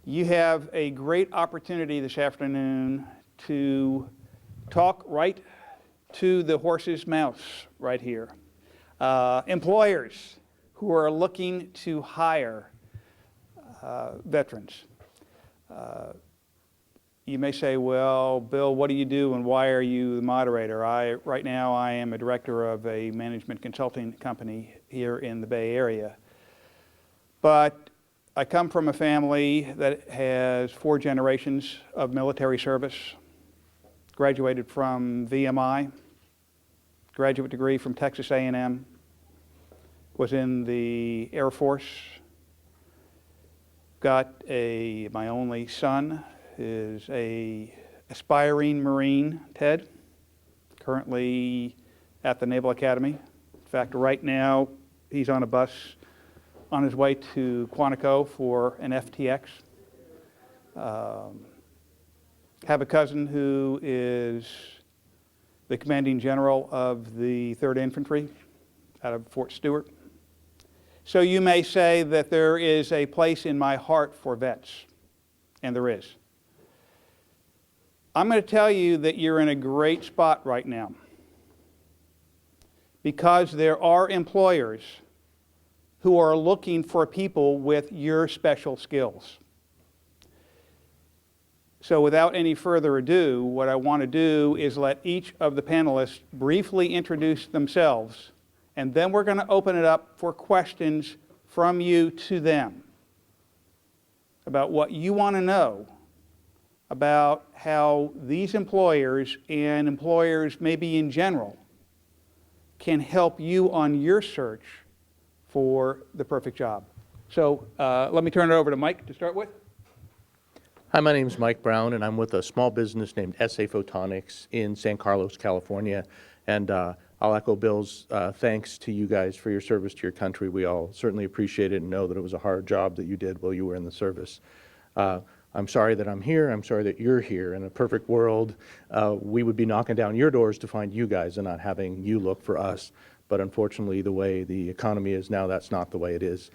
You have a great opportunity this afternoon to talk right to the horse's mouth right here. Employers who are looking to hire veterans. You may say, well, Bill, what do you do and why are you the moderator? Right now I am a director of a management consulting company here in the Bay Area. But I come from a family that has 4 generations of military service, graduated from VMI, graduate degree from Texas A&M, was in the Air Force, got my only son is a aspiring Marine, Ted, currently at the Naval Academy. In fact, right now he's on a bus on his way to Quantico for an FTX. Have a cousin who is the commanding general of the 3rd Infantry out of Fort Stewart. So you may say that there is a place in my heart for vets, and there is. I'm going to tell you that you're in a great spot right now because there are employers who are looking for people with your special skills. So without any further ado, what I want to do is let each of the panelists briefly introduce themselves, and then we're going to open it up for questions from you to them about what you want to know about how these employers and employers maybe in general can help you on your search for the perfect job. So let me turn it over to Mike to start with. Hi, my name is Mike Browne, and I'm with a small business named SA Photonics in San Carlos, California. And I'll echo Bill's thanks to you guys for your service to your country. We all certainly appreciate it and know that it was a hard job that you did while you were in the service. I'm sorry that I'm here. I'm sorry that you're here. In a perfect world, we would be knocking down your doors to find you guys and not having you look for us. But unfortunately, the way the economy is now, that's not the way it is.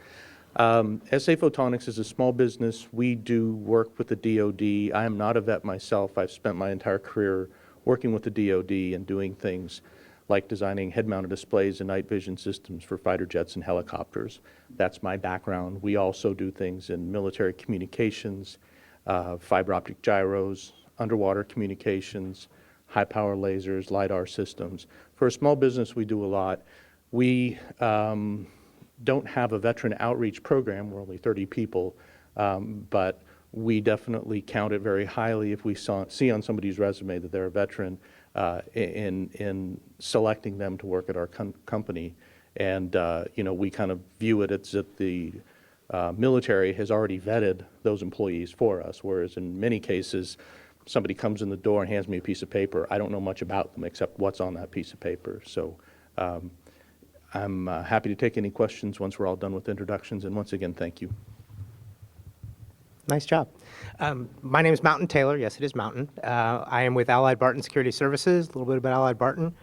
SA Photonics is a small business. We do work with the DoD. I am not a vet myself. I've spent my entire career working with the DoD and doing things like designing head-mounted displays and night vision systems for fighter jets and helicopters. That's my background. We also do things in military communications, fiber optic gyros, underwater communications, high-power lasers, LiDAR systems. For a small business, we do a lot. We don't have a veteran outreach program. We're only 30 people, but we definitely count it very highly if we see on somebody's resume that they're a veteran in selecting them to work at our company. And we kind of view it as that the military has already vetted those employees for us, whereas in many cases, somebody comes in the door and hands me a piece of paper. I don't know much about them except what's on that piece of paper. So I'm happy to take any questions once we're all done with introductions. And once again, thank you. Nice job. My name is Mountain Taylor. Yes, it is Mountain. I am with Allied Barton Security Services. A little bit about Allied Barton.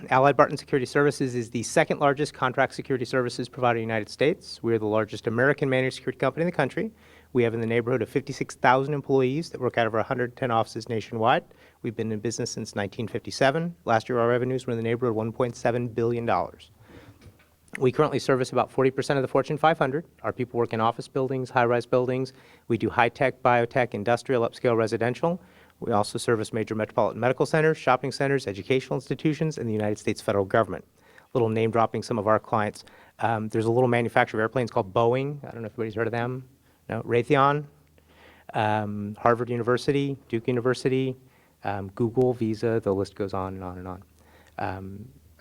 Allied Barton Security Services is the 2nd largest contract security services provider in the United States. We are the largest American managed security company in the country. We have in the neighborhood of 56,000 employees that work out of our 110 offices nationwide. We've been in business since 1957. Last year, our revenues were in the neighborhood of $1.7 billion. We currently service about 40% of the Fortune 500. Our people work in office buildings, high-rise buildings. We do high-tech, biotech, industrial, upscale residential. We also service major metropolitan medical centers, shopping centers, educational institutions, and the United States federal government. A little name dropping some of our clients. There's a little manufacturer of airplanes called Boeing. I don't know if anybody's heard of them. No, Raytheon, Harvard University, Duke University, Google, Visa, the list goes on and on and on.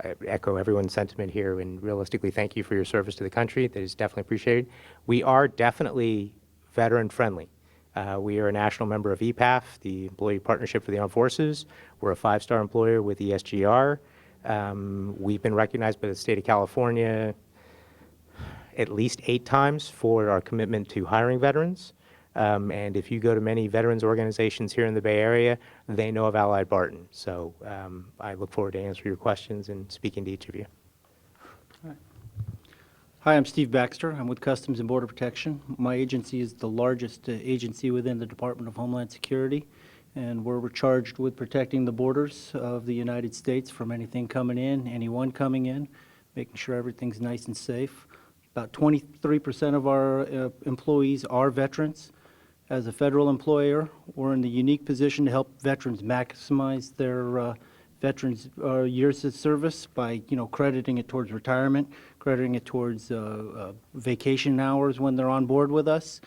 I echo everyone's sentiment here and realistically thank you for your service to the country. That is definitely appreciated. We are definitely veteran friendly. We are a national member of EPAF, the Employee Partnership for the Armed Forces. We're a 5-star employer with ESGR. We've been recognized by the state of California at least 8 times for our commitment to hiring veterans. And if you go to many veterans organizations here in the Bay Area, they know of Allied Barton. So I look forward to answering your questions and speaking to each of you. Hi, I'm Steve Baxter. I'm with Customs and Border Protection. My agency is the largest agency within the Department of Homeland Security, and we're charged with protecting the borders of the United States from anything coming in, anyone coming in, making sure everything's nice and safe. About 23% of our employees are veterans. As a federal employer, we're in the unique position to help veterans maximize their veterans' years of service by, crediting it towards retirement, crediting it towards vacation hours when they're on board with us,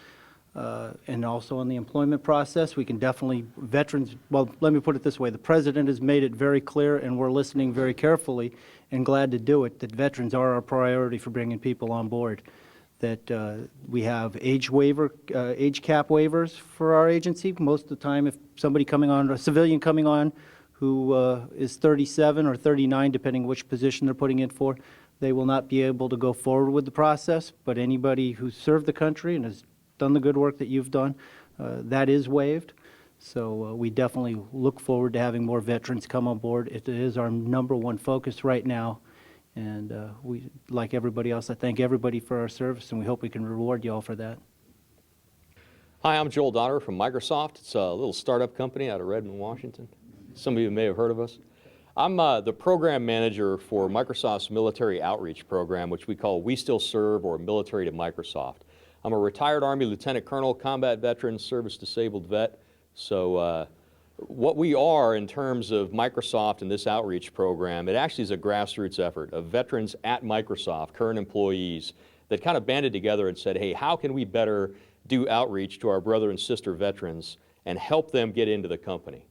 and also on the employment process. We can definitely, veterans, well, let me put it this way. The President has made it very clear, and we're listening very carefully and glad to do it, that veterans are our priority for bringing people on board. That we have age cap waivers for our agency. Most of the time, if somebody coming on, a civilian coming on, who is 37 or 39, depending which position they're putting in for, they will not be able to go forward with the process. But anybody who served the country and has done the good work that you've done, that is waived. So we definitely look forward to having more veterans come on board. It is our #1 focus right now. And we, like everybody else, I thank everybody for our service, and we hope we can reward you all for that. Hi, I'm Joel Donner from Microsoft. It's a little startup company out of Redmond, Washington. Some of you may have heard of us. I'm the program manager for Microsoft's military outreach program, which we call We Still Serve, or Military to Microsoft. I'm a retired Army Lieutenant Colonel, combat veteran, service disabled vet. So what we are in terms of Microsoft and this outreach program, it actually is a grassroots effort of veterans at Microsoft, current employees, that kind of banded together and said, hey, how can we better do outreach to our brother and sister veterans and help them get into the company?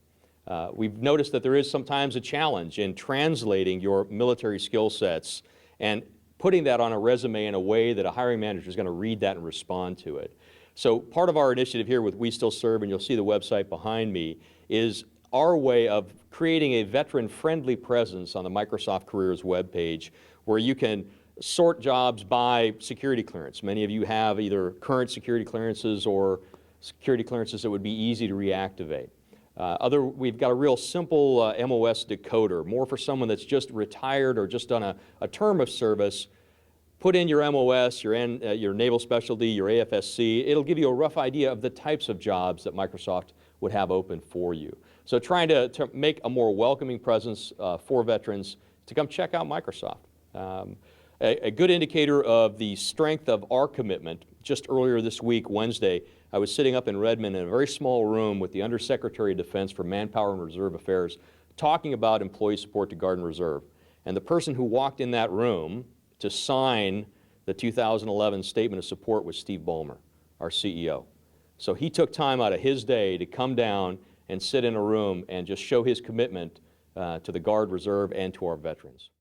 We've noticed that there is sometimes a challenge in translating your military skill sets and putting that on a resume in a way that a hiring manager is going to read that and respond to it. So part of our initiative here with We Still Serve, and you'll see the website behind me, is our way of creating a veteran-friendly presence on the Microsoft Careers webpage where you can sort jobs by security clearance. Many of you have either current security clearances or security clearances that would be easy to reactivate. We've got a real simple MOS decoder, more for someone that's just retired or just done a term of service. Put in your MOS, your naval specialty, your AFSC. It'll give you a rough idea of the types of jobs that Microsoft would have open for you. So trying to make a more welcoming presence for veterans to come check out Microsoft. A good indicator of the strength of our commitment, just earlier this week, Wednesday, I was sitting up in Redmond in a very small room with the Undersecretary of Defense for Manpower and Reserve Affairs talking about employee support to Guard and Reserve. And the person who walked in that room to sign the 2011 Statement of Support was Steve Ballmer, our CEO. So he took time out of his day to come down and sit in a room and just show his commitment to the Guard, Reserve, and to our veterans.